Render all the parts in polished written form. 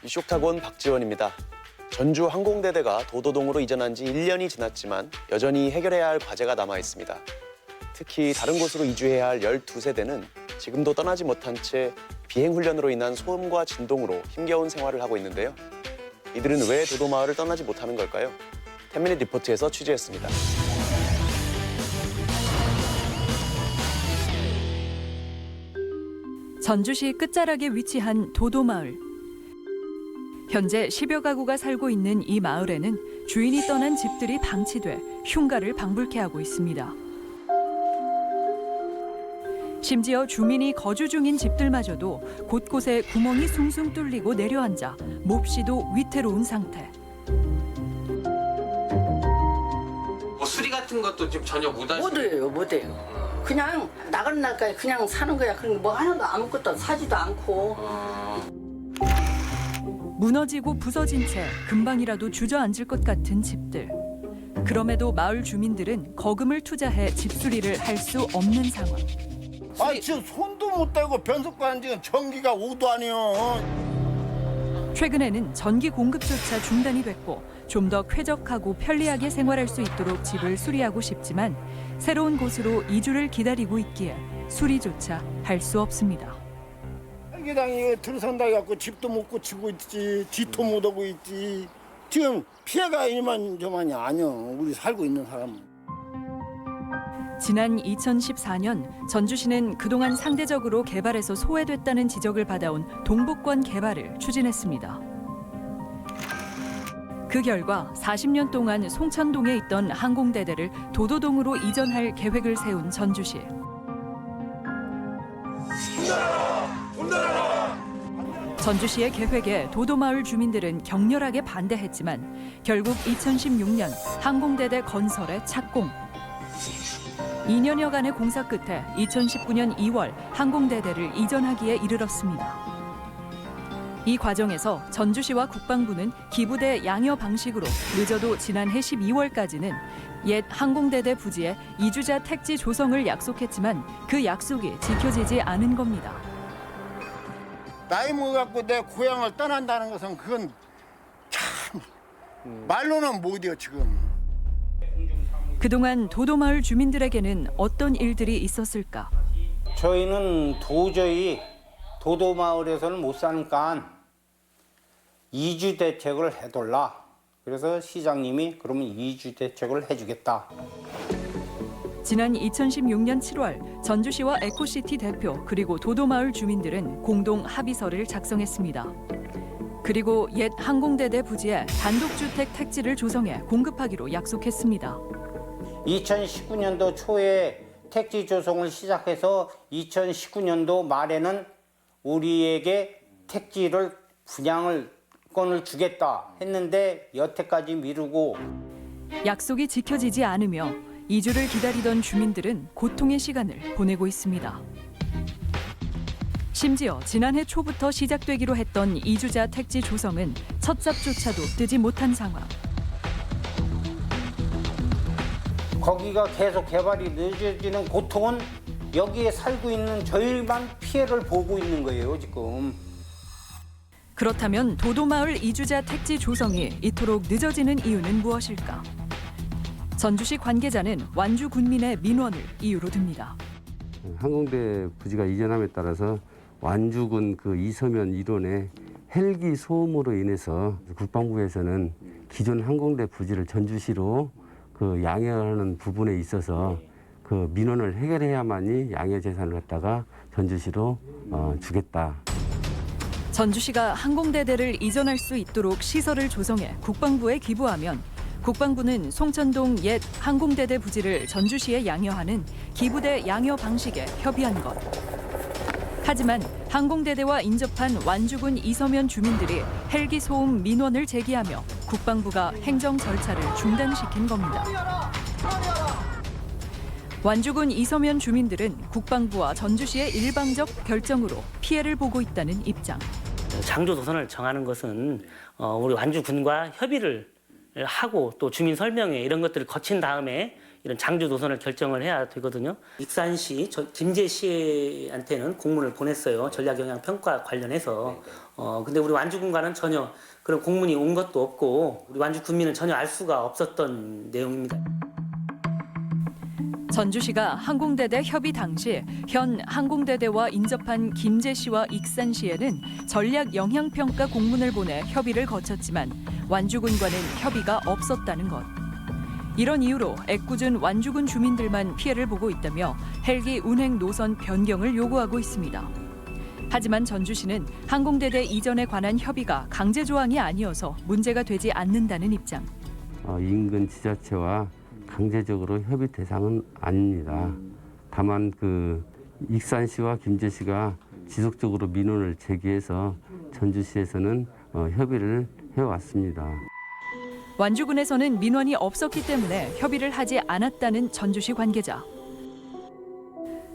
이쇼타곤 박지원입니다. 전주 항공대대가 도도동으로 이전한 지 1년이 지났지만 여전히 해결해야 할 과제가 남아 있습니다. 특히 다른 곳으로 이주해야 할 12세대는 지금도 떠나지 못한 채 비행훈련으로 인한 소음과 진동으로 힘겨운 생활을 하고 있는데요. 이들은 왜 도도마을을 떠나지 못하는 걸까요? 10미닛 리포트에서 취재했습니다. 전주시 끝자락에 위치한 도도마을. 현재 10여 가구가 살고 있는 이 마을에는 주인이 떠난 집들이 방치돼 흉가를 방불케 하고 있습니다. 심지어 주민이 거주 중인 집들마저도 곳곳에 구멍이 숭숭 뚫리고 내려앉아 몹시도 위태로운 상태. 뭐 수리 같은 것도 지금 전혀 못 하시고. 못해요. 그냥 나가는 날까지 그냥 사는 거야. 그러니까 뭐 하나도 아무것도 사지도 않고. 무너지고 부서진 채 금방이라도 주저앉을 것 같은 집들. 그럼에도 마을 주민들은 거금을 투자해 집수리를 할 수 없는 상황. 지금 손도 못 대고 변속관 지금 전기가 5도 아니요. 최근에는 전기 공급조차 중단이 됐고 좀 더 쾌적하고 편리하게 생활할 수 있도록 집을 수리하고 싶지만 새로운 곳으로 이주를 기다리고 있기에 수리조차 할 수 없습니다. 전기당이 들어선다 해갖고 집도 못 고치고 있지, 지도 못 오고 있지. 지금 피해가 이만저만이 아니요. 우리 살고 있는 사람은. 지난 2014년 전주시는 그동안 상대적으로 개발에서 소외됐다는 지적을 받아온 동북권 개발을 추진했습니다. 그 결과 40년 동안 송천동에 있던 항공대대를 도도동으로 이전할 계획을 세운 전주시. 전주시의 계획에 도도마을 주민들은 격렬하게 반대했지만 결국 2016년 항공대대 건설에 착공. 2년여간의 공사 끝에 2019년 2월 항공대대를 이전하기에 이르렀습니다. 이 과정에서 전주시와 국방부는 기부대 양여 방식으로 늦어도 지난해 12월까지는 옛 항공대대 부지에 이주자 택지 조성을 약속했지만 그 약속이 지켜지지 않은 겁니다. 나이 먹어갖고 내 고향을 떠난다는 것은 그건 참 말로는 못해요 지금. 그동안 도도마을 주민들에게는 어떤 일들이 있었을까? 저희는 도저히 도도마을에서는 못 사니까 이주 대책을 해달라. 그래서 시장님이 그러면 이주 대책을 해주겠다. 지난 2016년 7월 전주시와 에코시티 대표 그리고 도도마을 주민들은 공동 합의서를 작성했습니다. 그리고 옛 항공대대 부지에 단독주택 택지를 조성해 공급하기로 약속했습니다. 2019년도 초에 택지 조성을 시작해서 2019년도 말에는 우리에게 택지를 분양권을 주겠다 했는데 여태까지 미루고 약속이 지켜지지 않으며 이주를 기다리던 주민들은 고통의 시간을 보내고 있습니다. 심지어 지난해 초부터 시작되기로 했던 이주자 택지 조성은 첫 잡조차도 뜨지 못한 상황. 거기가 계속 개발이 늦어지는 고통은 여기에 살고 있는 저희만 피해를 보고 있는 거예요, 지금. 그렇다면 도도마을 이주자 택지 조성이 이토록 늦어지는 이유는 무엇일까? 전주시 관계자는 완주 군민의 민원을 이유로 듭니다. 항공대 부지가 이전함에 따라서 완주군 그 이서면 일원의 헬기 소음으로 인해서 국방부에서는 기존 항공대 부지를 전주시로 그 양해하는 부분에 있어서 그 민원을 해결해야만이 양해 재산을 갖다가 전주시로 주겠다. 전주시가 항공대대를 이전할 수 있도록 시설을 조성해 국방부에 기부하면 국방부는 송천동 옛 항공대대 부지를 전주시에 양여하는 기부대 양여 방식에 협의한 것. 하지만 항공대대와 인접한 완주군 이서면 주민들이 헬기 소음 민원을 제기하며 국방부가 행정 절차를 중단시킨 겁니다. 완주군 이서면 주민들은 국방부와 전주시의 일방적 결정으로 피해를 보고 있다는 입장. 장조 도선을 정하는 것은 우리 완주군과 협의를 하고 또 주민 설명회 이런 것들을 거친 다음에 이런 장주 노선을 결정을 해야 되거든요. 익산시, 김제시한테는 공문을 보냈어요. 전략영향평가 관련해서. 근데 우리 완주군과는 전혀 그런 공문이 온 것도 없고 우리 완주 군민은 전혀 알 수가 없었던 내용입니다. 전주시가 항공대대 협의 당시 현 항공대대와 인접한 김제시와 익산시에는 전략 영향평가 공문을 보내 협의를 거쳤지만 완주군과는 협의가 없었다는 것. 이런 이유로 애꿎은 완주군 주민들만 피해를 보고 있다며 헬기 운행 노선 변경을 요구하고 있습니다. 하지만 전주시는 항공대대 이전에 관한 협의가 강제 조항이 아니어서 문제가 되지 않는다는 입장. 인근 지자체와 강제적으로 협의 대상은 아닙니다. 다만 그 익산시와 김제시가 지속적으로 민원을 제기해서 전주시에서는 협의를 해왔습니다. 완주군에서는 민원이 없었기 때문에 협의를 하지 않았다는 전주시 관계자.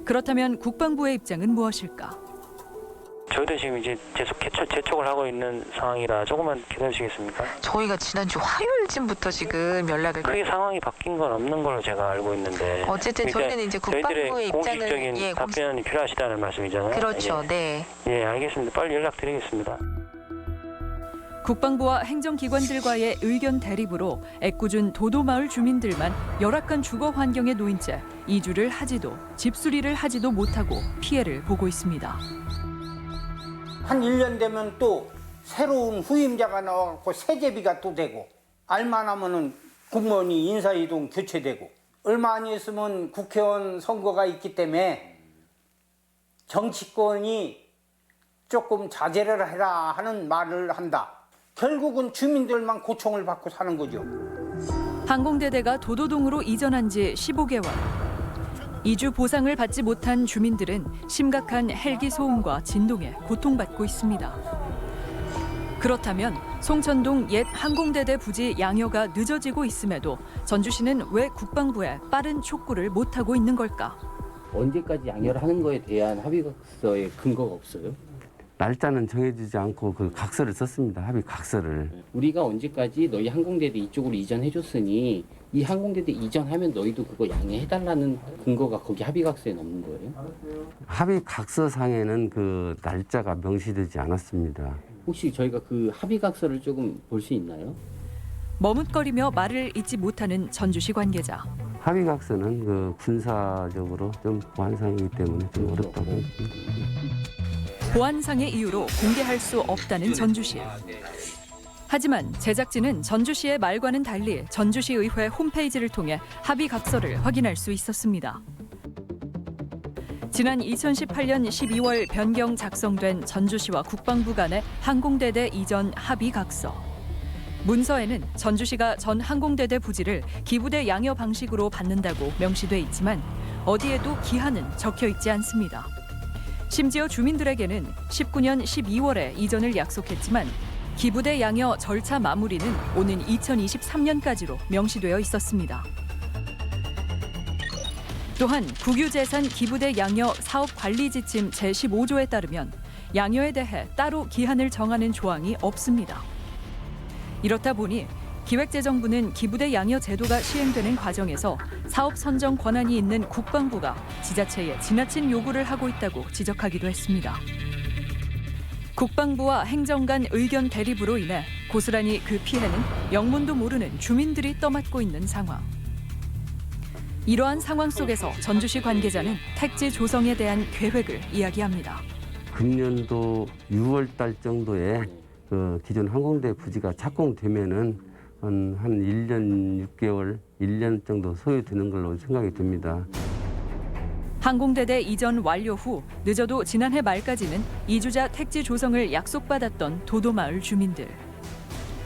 그렇다면 국방부의 입장은 무엇일까? 저희도 지금 이제 계속 재촉을 하고 있는 상황이라 조금만 기다리시겠습니까? 저희가 지난주 화요일쯤부터 지금 연락을 크게 상황이 바뀐 건 없는 걸로 제가 알고 있는데 어쨌든 저희는 이제 국방부의 입장을 공식적인 답변이 필요하시다는 말씀이잖아요. 그렇죠. 네. 예, 알겠습니다. 빨리 연락드리겠습니다. 국방부와 행정기관들과의 의견 대립으로 애꿎은 도도마을 주민들만 열악한 주거 환경에 놓인 채 이주를 하지도 집수리를 하지도 못하고 피해를 보고 있습니다. 한 1년 되면 또 새로운 후임자가 나와갖고 세제비가 또 되고 알만 하면은 공무원이 인사이동 교체되고 얼마 안 있으면 국회의원 선거가 있기 때문에 정치권이 조금 자제를 해라 하는 말을 한다. 결국은 주민들만 고통을 받고 사는 거죠. 항공대대가 도도동으로 이전한 지 15개월. 이주 보상을 받지 못한 주민들은 심각한 헬기 소음과 진동에 고통받고 있습니다. 그렇다면 송천동 옛 항공대대 부지 양여가 늦어지고 있음에도 전주시는 왜 국방부에 빠른 촉구를 못하고 있는 걸까? 언제까지 양여를 하는 거에 대한 합의각서에 근거가 없어요? 날짜는 정해지지 않고 그 각서를 썼습니다. 합의 각서를. 우리가 언제까지 너희 항공대대 이쪽으로 이전해줬으니 이 항공대대 이전하면 너희도 그거 양해해달라는 근거가 거기 합의각서에 없는 거예요? 합의 각서상에는 그 날짜가 명시되지 않았습니다. 혹시 저희가 그 합의각서를 조금 볼 수 있나요? 머뭇거리며 말을 잇지 못하는 전주시 관계자. 합의 각서는 그 군사적으로 좀 보안상이기 때문에 좀 어렵다고 했습니다. 보안상의 이유로 공개할 수 없다는 전주시. 하지만 제작진은 전주시의 말과는 달리 전주시의회 홈페이지를 통해 합의 각서를 확인할 수 있었습니다. 지난 2018년 12월 변경 작성된 전주시와 국방부 간의 항공대대 이전 합의 각서. 문서에는 전주시가 전 항공대대 부지를 기부대 양여 방식으로 받는다고 명시돼 있지만 어디에도 기한은 적혀 있지 않습니다. 심지어 주민들에게는 19년 12월에 이전을 약속했지만 기부대 양여 절차 마무리는 오는 2023년까지로 명시되어 있었습니다. 또한 국유재산 기부대 양여 사업관리지침 제15조에 따르면 양여에 대해 따로 기한을 정하는 조항이 없습니다. 이렇다 보니 기획재정부는 기부대 양여 제도가 시행되는 과정에서 사업 선정 권한이 있는 국방부가 지자체에 지나친 요구를 하고 있다고 지적하기도 했습니다. 국방부와 행정 간 의견 대립으로 인해 고스란히 그 피해는 영문도 모르는 주민들이 떠맡고 있는 상황. 이러한 상황 속에서 전주시 관계자는 택지 조성에 대한 계획을 이야기합니다. 금년도 6월 달 정도에 그 기존 항공대 부지가 착공되면은 한 1년 6개월, 1년 정도 소요되는 걸로 생각이 듭니다. 항공대대 이전 완료 후 늦어도 지난해 말까지는 이주자 택지 조성을 약속받았던 도도마을 주민들.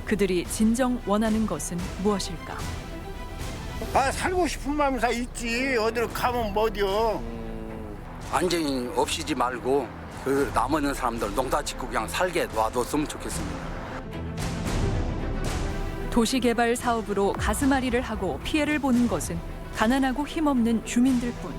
그들이 진정 원하는 것은 무엇일까? 살고 싶은 마음이 다 있지. 어디로 가면 뭐죠. 안전이 없이지 말고 그 남은 사람들 농사 짓고 그냥 살게 놔뒀으면 좋겠습니다. 도시개발 사업으로 가슴앓이를 하고 피해를 보는 것은 가난하고 힘없는 주민들뿐.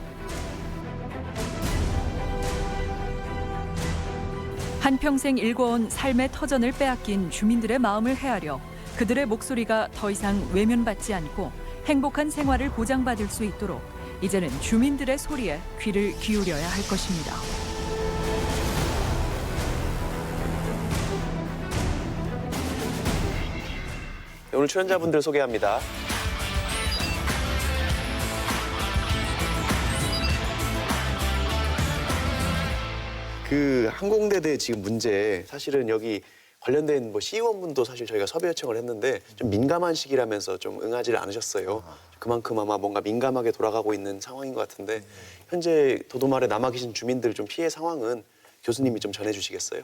한평생 일궈온 삶의 터전을 빼앗긴 주민들의 마음을 헤아려 그들의 목소리가 더 이상 외면받지 않고 행복한 생활을 보장받을 수 있도록 이제는 주민들의 소리에 귀를 기울여야 할 것입니다. 오늘 출연자분들 소개합니다. 그 항공대대 지금 문제, 사실은 여기 관련된 뭐 시의원분도 사실 저희가 섭외 요청을 했는데 좀 민감한 시기라면서 좀 응하지를 않으셨어요. 그만큼 아마 뭔가 민감하게 돌아가고 있는 상황인 것 같은데 현재 도도마을에 남아 계신 주민들 좀 피해 상황은 교수님이 좀 전해주시겠어요?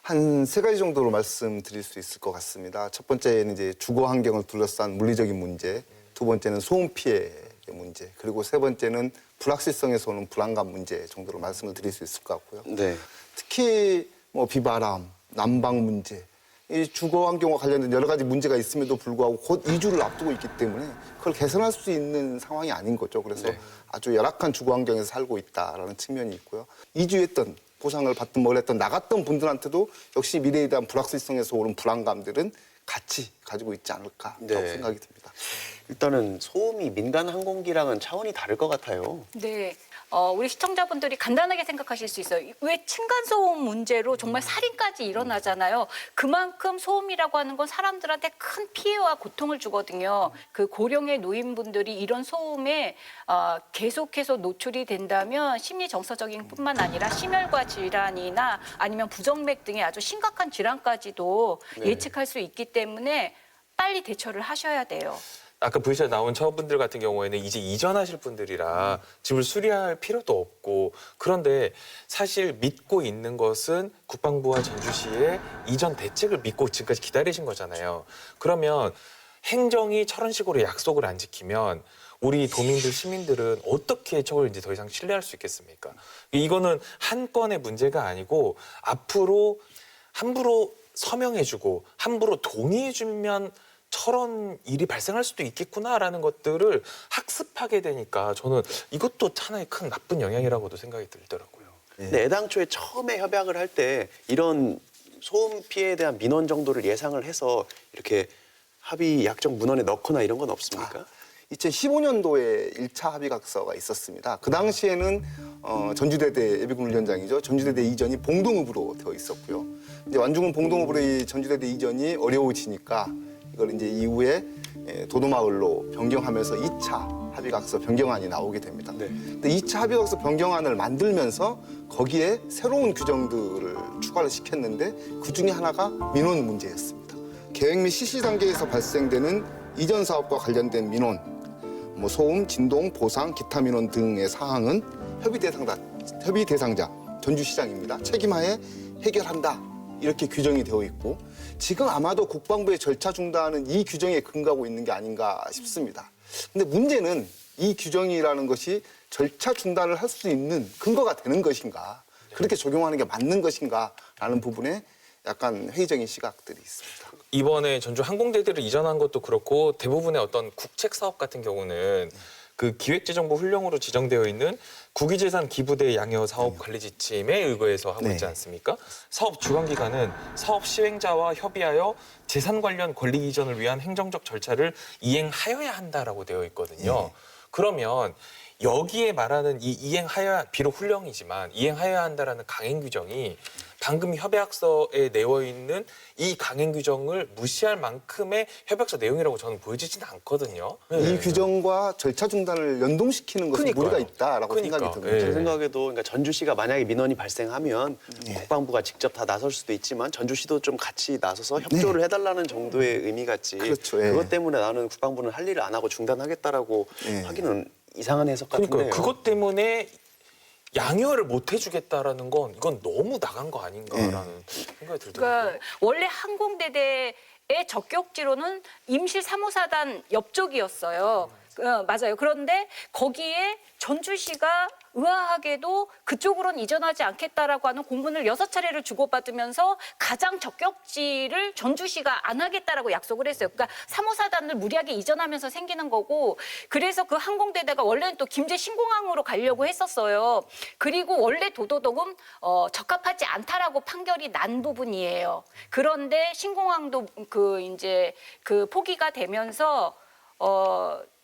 한 세 가지 정도로 말씀드릴 수 있을 것 같습니다. 첫 번째는 이제 주거 환경을 둘러싼 물리적인 문제, 두 번째는 소음 피해의 문제, 그리고 세 번째는 불확실성에서 오는 불안감 문제 정도로 말씀을 드릴 수 있을 것 같고요. 네. 특히 뭐 비바람, 난방 문제, 이 주거 환경과 관련된 여러 가지 문제가 있음에도 불구하고 곧 이주를 앞두고 있기 때문에 그걸 개선할 수 있는 상황이 아닌 거죠. 그래서 네. 아주 열악한 주거 환경에서 살고 있다라는 측면이 있고요. 이주했던 보상을 받든 뭘 했던 나갔던 분들한테도 역시 미래에 대한 불확실성에서 오는 불안감들은 같이 가지고 있지 않을까라고 생각이 듭니다. 일단은 소음이 민간 항공기랑은 차원이 다를 것 같아요. 네. 우리 시청자분들이 간단하게 생각하실 수 있어요. 왜 층간소음 문제로 정말 살인까지 일어나잖아요. 그만큼 소음이라고 하는 건 사람들한테 큰 피해와 고통을 주거든요. 그 고령의 노인분들이 이런 소음에 계속해서 노출이 된다면 심리 정서적인 뿐만 아니라 심혈관 질환이나 아니면 부정맥 등의 아주 심각한 질환까지도 예측할 수 있기 때문에 빨리 대처를 하셔야 돼요. 아까 V샷 나온 처분들 같은 경우에는 이제 이전하실 분들이라 집을 수리할 필요도 없고, 그런데 사실 믿고 있는 것은 국방부와 전주시의 이전 대책을 믿고 지금까지 기다리신 거잖아요. 그러면 행정이 저런 식으로 약속을 안 지키면 우리 도민들, 시민들은 어떻게 저걸 이제 더 이상 신뢰할 수 있겠습니까? 이거는 한 건의 문제가 아니고 앞으로 함부로 서명해주고 함부로 동의해주면 저런 일이 발생할 수도 있겠구나라는 것들을 학습하게 되니까 저는 이것도 하나의 큰 나쁜 영향이라고도 생각이 들더라고요. 근데 애당초에 처음에 협약을 할 때 이런 소음 피해에 대한 민원 정도를 예상을 해서 이렇게 합의 약정 문헌에 넣거나 이런 건 없습니까? 2015년도에 1차 합의각서가 있었습니다. 그 당시에는 전주대대 예비군 훈련장이죠. 전주대대 이전이 봉동읍으로 되어 있었고요. 이제 완주군 봉동읍으로 이 전주대대 이전이 어려워지니까 이걸 이제 이후에 도도마을로 변경하면서 2차 합의각서 변경안이 나오게 됩니다. 근데 2차 합의각서 변경안을 만들면서 거기에 새로운 규정들을 추가를 시켰는데 그 중에 하나가 민원 문제였습니다. 계획 및 실시 단계에서 발생되는 이전 사업과 관련된 민원, 뭐 소음, 진동, 보상, 기타 민원 등의 사항은 협의 대상자 전주시장입니다. 책임하에 해결한다. 이렇게 규정이 되어 있고 지금 아마도 국방부의 절차 중단은 이 규정에 근거하고 있는 게 아닌가 싶습니다. 근데 문제는 이 규정이라는 것이 절차 중단을 할 수 있는 근거가 되는 것인가, 그렇게 적용하는 게 맞는 것인가라는 부분에 약간 회의적인 시각들이 있습니다. 이번에 전주 항공대대를 이전한 것도 그렇고 대부분의 어떤 국책 사업 같은 경우는 그 기획재정부 훈령으로 지정되어 있는 국유재산 기부대 양여 사업 관리 지침에 의거해서 하고 있지 않습니까? 사업 주관 기관은 사업 시행자와 협의하여 재산 관련 권리 이전을 위한 행정적 절차를 이행하여야 한다라고 되어 있거든요. 그러면 여기에 말하는 이 이행하여야, 비록 훈령이지만 이행하여야 한다라는 강행 규정이 방금 협약서에 내어 있는 이 강행 규정을 무시할 만큼의 협약서 내용이라고 저는 보여지지는 않거든요. 이 규정과 절차 중단을 연동시키는 것은 무리가 있다라고 생각이 듭니다. 제 생각에도 그러니까 전주시가 만약에 민원이 발생하면 국방부가 직접 다 나설 수도 있지만 전주시도 좀 같이 나서서 협조를 해달라는 정도의 의미 같지. 그렇죠. 그것 때문에 나는 국방부는 할 일을 안 하고 중단하겠다라고 하기는 이상한 해석 같은데요. 그러니까 그것 때문에 양해를 못 해주겠다라는 건 이건 너무 나간 거 아닌가라는 생각이 들더라고요. 그러니까 원래 항공대대의 적격지로는 임실 3호사단 옆쪽이었어요. 맞아요. 그런데 거기에 전주시가 의아하게도 그쪽으로는 이전하지 않겠다라고 하는 공문을 6차례를 주고받으면서 가장 적격지를 전주시가 안 하겠다라고 약속을 했어요. 그러니까 3호사단을 무리하게 이전하면서 생기는 거고, 그래서 그 항공대대가 원래는 또 김제 신공항으로 가려고 했었어요. 그리고 원래 도도동은 적합하지 않다라고 판결이 난 부분이에요. 그런데 신공항도 그 포기가 되면서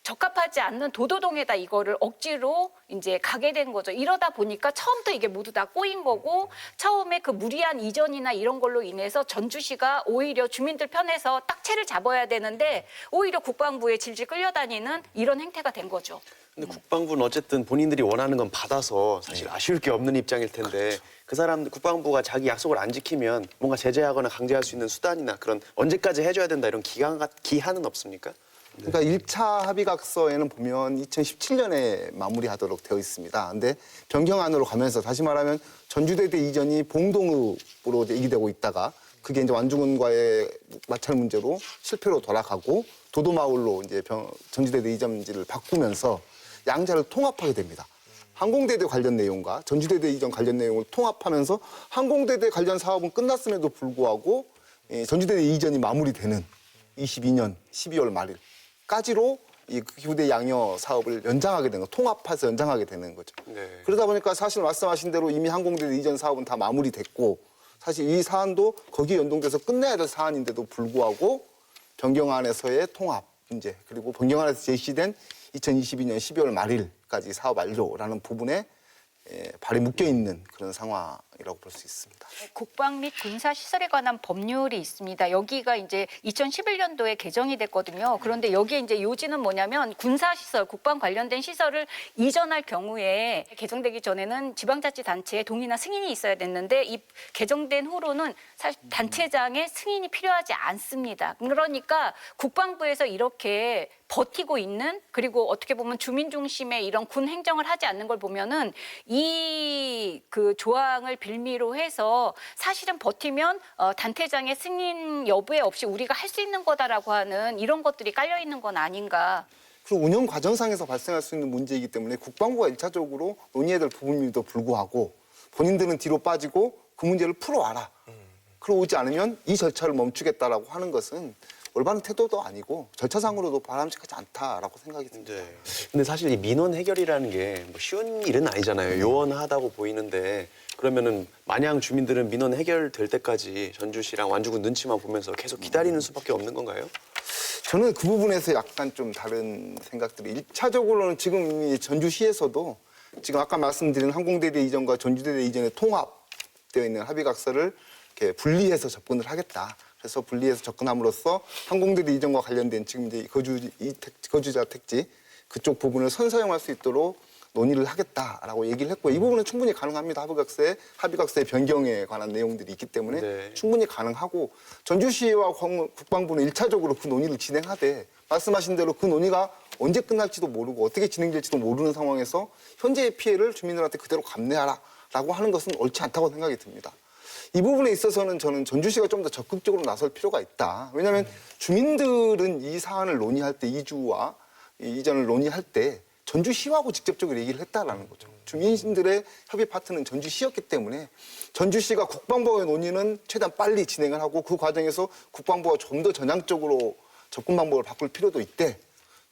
적합하지 않는 도도동에다 이거를 억지로 이제 가게 된 거죠. 이러다 보니까 처음부터 이게 모두 다 꼬인 거고 처음에 그 무리한 이전이나 이런 걸로 인해서 전주시가 오히려 주민들 편에서 딱채를 잡아야 되는데 오히려 국방부에 질질 끌려다니는 이런 행태가 된 거죠. 근데 국방부는 어쨌든 본인들이 원하는 건 받아서 사실 아쉬울 게 없는 입장일 텐데 그 사람들 국방부가 자기 약속을 안 지키면 뭔가 제재하거나 강제할 수 있는 수단이나 그런 언제까지 해줘야 된다 이런 기한은 없습니까? 그러니까 1차 합의각서에는 보면 2017년에 마무리하도록 되어 있습니다. 근데 변경안으로 가면서 다시 말하면 전주대대 이전이 봉동읍으로 얘기되고 있다가 그게 이제 완주군과의 마찰 문제로 실패로 돌아가고 도도마을로 이제 전주대대 이전지를 바꾸면서 양자를 통합하게 됩니다. 항공대대 관련 내용과 전주대대 이전 관련 내용을 통합하면서 항공대대 관련 사업은 끝났음에도 불구하고 전주대대 이전이 마무리되는 22년 12월 말일까지로 이 기부대 양여 사업을 연장하게 되는 거, 통합해서 연장하게 되는 거죠. 네. 그러다 보니까 사실 말씀하신 대로 이미 항공대대 이전 사업은 다 마무리됐고 사실 이 사안도 거기에 연동돼서 끝내야 될 사안인데도 불구하고 변경안에서의 통합 문제 그리고 변경안에서 제시된 2022년 12월 말일까지 사업 완료라는 부분에 발이 묶여있는 그런 상황이라고 볼 수 있습니다. 국방 및 군사 시설에 관한 법률이 있습니다. 여기가 이제 2011년도에 개정이 됐거든요. 그런데 여기에 이제 요지는 뭐냐면 군사 시설, 국방 관련된 시설을 이전할 경우에 개정되기 전에는 지방자치단체의 동의나 승인이 있어야 됐는데 이 개정된 후로는 사실 단체장의 승인이 필요하지 않습니다. 그러니까 국방부에서 이렇게 버티고 있는 그리고 어떻게 보면 주민 중심의 이런 군 행정을 하지 않는 걸 보면은 이 그 조항을 빌미로 해서 사실은 버티면 단체장의 승인 여부에 없이 우리가 할 수 있는 거다라고 하는 이런 것들이 깔려 있는 건 아닌가. 그리고 운영 과정상에서 발생할 수 있는 문제이기 때문에 국방부가 1차적으로 논의해야 될 부분임에도 불구하고 본인들은 뒤로 빠지고 그 문제를 풀어와라. 그러오지 않으면 이 절차를 멈추겠다라고 하는 것은 올바른 태도도 아니고 절차상으로도 바람직하지 않다라고 생각이 듭니다. 네. 근데 사실 이 민원 해결이라는 게 뭐 쉬운 일은 아니잖아요. 요원하다고 보이는데 그러면은 마냥 주민들은 민원 해결될 때까지 전주시랑 완주군 눈치만 보면서 계속 기다리는 수밖에 없는 건가요? 저는 그 부분에서 약간 좀 다른 생각들이 1차적으로는 지금 이미 전주시에서도 지금 아까 말씀드린 항공대대 이전과 전주대대 이전의 통합되어 있는 합의각서를 이렇게 분리해서 접근을 하겠다. 그래서 분리해서 접근함으로써 항공대대 이전과 관련된 지금 이제 거주자 택지 그쪽 부분을 선사용할 수 있도록 논의를 하겠다라고 얘기를 했고 이 부분은 충분히 가능합니다. 합의각서의 변경에 관한 내용들이 있기 때문에 네. 충분히 가능하고 전주시와 국방부는 1차적으로 그 논의를 진행하되 말씀하신 대로 그 논의가 언제 끝날지도 모르고 어떻게 진행될지도 모르는 상황에서 현재의 피해를 주민들한테 그대로 감내하라라고 하는 것은 옳지 않다고 생각이 듭니다. 이 부분에 있어서는 저는 전주시가 좀 더 적극적으로 나설 필요가 있다. 왜냐하면 주민들은 이 사안을 논의할 때 이주와 이전을 논의할 때 전주시하고 직접적으로 얘기를 했다라는 거죠. 주민들의 협의 파트는 전주시였기 때문에 전주시가 국방부와의 논의는 최대한 빨리 진행을 하고 그 과정에서 국방부가 좀 더 전향적으로 접근 방법을 바꿀 필요도 있대.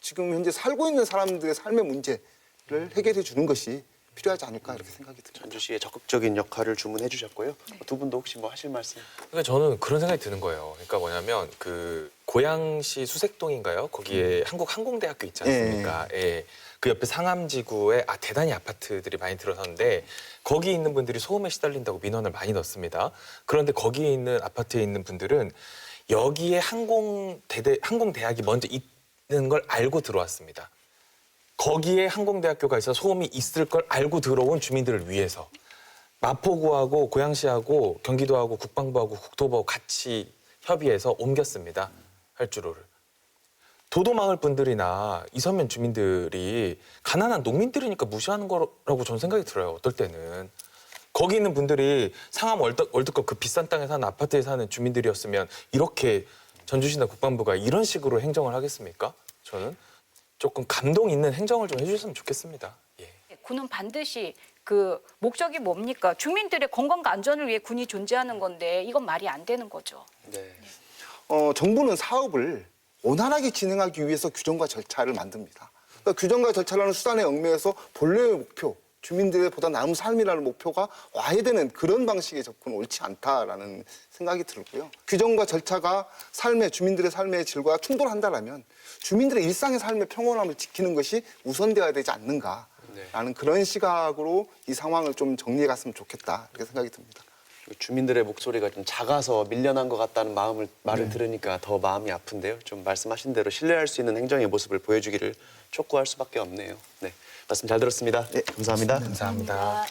지금 현재 살고 있는 사람들의 삶의 문제를 해결해 주는 것이 필요하지 않을까 이렇게 생각이 듭니다. 전주시의 적극적인 역할을 주문해 주셨고요. 두 분도 혹시 뭐 하실 말씀? 그러니까 저는 그런 생각이 드는 거예요. 그러니까 뭐냐면 그 고양시 수색동인가요? 거기에 한국항공대학교 있지 않습니까? 예. 그 옆에 상암지구에 대단히 아파트들이 많이 들어섰는데 거기 있는 분들이 소음에 시달린다고 민원을 많이 넣습니다. 그런데 거기에 있는 아파트에 있는 분들은 여기에 항공대학이 먼저 있는 걸 알고 들어왔습니다. 거기에 항공대학교가 있어 소음이 있을 걸 알고 들어온 주민들을 위해서 마포구하고 고양시하고 경기도하고 국방부하고 국토부하고 같이 협의해서 옮겼습니다. 활주로를. 도도마을 분들이나 이서면 주민들이 가난한 농민들이니까 무시하는 거라고 저는 생각이 들어요. 어떨 때는. 거기 있는 분들이 상암 월드컵 그 비싼 땅에 사는 아파트에 사는 주민들이었으면 이렇게 전주시나 국방부가 이런 식으로 행정을 하겠습니까? 저는. 조금 감동 있는 행정을 좀 해주셨으면 좋겠습니다. 예. 군은 반드시 그 목적이 뭡니까? 주민들의 건강과 안전을 위해 군이 존재하는 건데 이건 말이 안 되는 거죠. 네. 정부는 사업을 원활하게 진행하기 위해서 규정과 절차를 만듭니다. 그러니까 규정과 절차라는 수단에 얽매여서 본래의 목표, 주민들의 보다 나은 삶이라는 목표가 와야 되는 그런 방식의 접근은 옳지 않다라는 생각이 들고요. 규정과 절차가 주민들의 삶의 질과 충돌한다라면 주민들의 일상의 삶의 평온함을 지키는 것이 우선되어야 되지 않는가라는 그런 시각으로 이 상황을 좀 정리해 갔으면 좋겠다 이렇게 생각이 듭니다. 주민들의 목소리가 좀 작아서 밀려난 것 같다는 말을 들으니까 더 마음이 아픈데요. 좀 말씀하신 대로 신뢰할 수 있는 행정의 모습을 보여주기를 촉구할 수밖에 없네요. 네, 말씀 잘 들었습니다. 네, 감사합니다. 감사합니다.